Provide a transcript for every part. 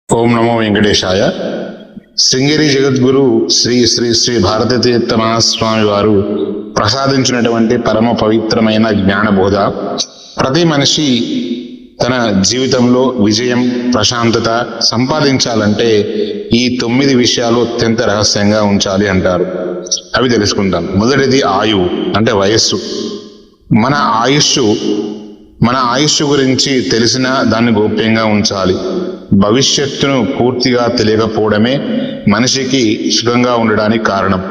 ఓం నమో వెంకటేశాయ. శృంగేరి జగద్గురు శ్రీ శ్రీ శ్రీ భారతీ తీర్థ మహాస్వామి వారు ప్రసాదించినటువంటి పరమ పవిత్రమైన జ్ఞానబోధ. ప్రతి మనిషి తన జీవితంలో విజయం, ప్రశాంతత సంపాదించాలంటే ఈ 9 విషయాలు అత్యంత రహస్యంగా ఉంచాలి అంటారు. అవి తెలుసుకుంటాం. మొదటిది ఆయువు, అంటే వయస్సు. మన ఆయుష్ గురించి తెలిసినా దాన్ని గోప్యంగా ఉంచాలి. భవిష్యత్తును పూర్తిగా తెలియకపోవడమే మనిషికి సుఖంగా ఉండడానికి కారణం.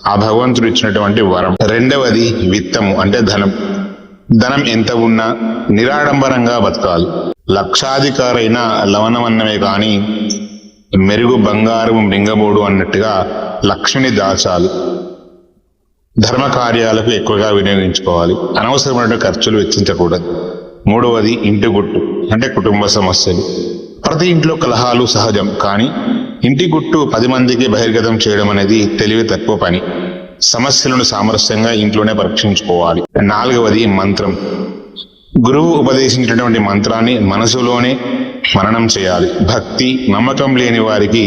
ఆ భగవంతుడు ఇచ్చినటువంటి వరం. రెండవది విత్తము, అంటే ధనం. ధనం ఎంత ఉన్నా నిరాడంబరంగా బతకాలి. లక్షాధికారైన లవణమన్నమే కాని మెరుగు బంగారం మింగబోడు అన్నట్టుగా లక్ష్మిని దాచాలి. ధర్మ కార్యాలకు ఎక్కువగా వినియోగించుకోవాలి. అనవసరమైన ఖర్చులు వెచ్చించకూడదు. మూడవది ఇంటి గుట్టు, అంటే కుటుంబ సమస్యలు. ప్రతి ఇంట్లో కలహాలు సహజం, కానీ ఇంటి గుట్టు 10 మందికి బహిర్గతం చేయడం అనేది తెలివి తక్కువ పని. సమస్యలను సామరస్యంగా ఇంట్లోనే పరీక్షించుకోవాలి. నాలుగవది మంత్రం. గురువు ఉపదేశించినటువంటి మంత్రాన్ని మనసులోనే మననం చేయాలి. భక్తి, నమ్మకం లేని వారికి,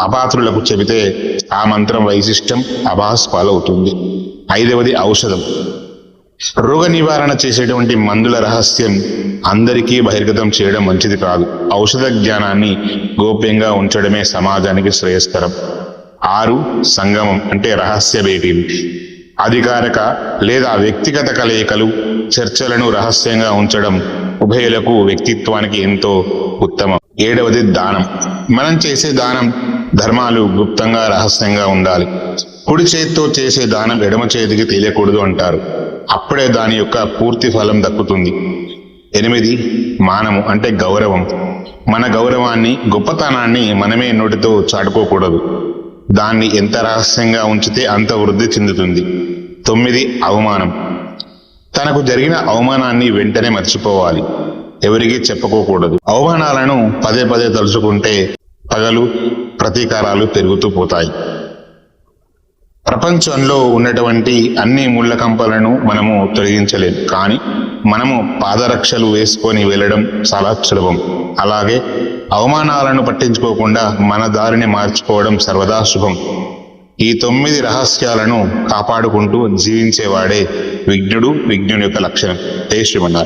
అపాత్రులకు చెబితే ఆ మంత్రం వైశిష్టం అభాస్పాలవుతుంది. ఐదవది ఔషధం. రోగ నివారణ చేసేటువంటి మందుల రహస్యం అందరికీ బహిర్గతం చేయడం మంచిది కాదు. ఔషధ జ్ఞానాన్ని గోప్యంగా ఉంచడమే సమాజానికి శ్రేయస్కరం. 6 సంగమం, అంటే రహస్య భేటీలు. అధికారిక లేదా వ్యక్తిగత కలయికలు, చర్చలను రహస్యంగా ఉంచడం ఉభయులకు వ్యక్తిత్వానికి ఎంతో ఉత్తమం. 7వది దానం. మనం చేసే దానం ధర్మాలు గుప్తంగా రహస్యంగా ఉండాలి. కుడి చేతితో చేసే దానం ఎడమ చేతికి తెలియకూడదు అంటారు. అప్పుడే దాని యొక్క పూర్తి ఫలం దక్కుతుంది. 8 మానము, అంటే గౌరవం. మన గౌరవాన్ని, గొప్పతనాన్ని మనమే నోటితో చాటుకోకూడదు. దాన్ని ఎంత రహస్యంగా ఉంచితే అంత వృద్ధి చెందుతుంది. 9 అవమానం. తనకు జరిగిన అవమానాన్ని వెంటనే మర్చిపోవాలి. ఎవరికీ చెప్పుకోకూడదు. అవమానాలను పదే పదే తలుచుకుంటే పగలు, ప్రతీకారాలు పెరుగుతూ పోతాయి. ప్రపంచంలో ఉన్నటువంటి అన్ని ముళ్ళ కంపలను మనము తొలగించలేం, కానీ మనము పాదరక్షలు వేసుకొని వెళ్ళడం చాలా సులభం. అలాగే అవమానాలను పట్టించుకోకుండా మన దారిని మార్చుకోవడం సర్వదా శుభం. ఈ 9 రహస్యాలను కాపాడుకుంటూ జీవించేవాడే విజ్ఞుడు, విజ్ఞుని యొక్క లక్షణం. శ్రీమన్నారాయణ.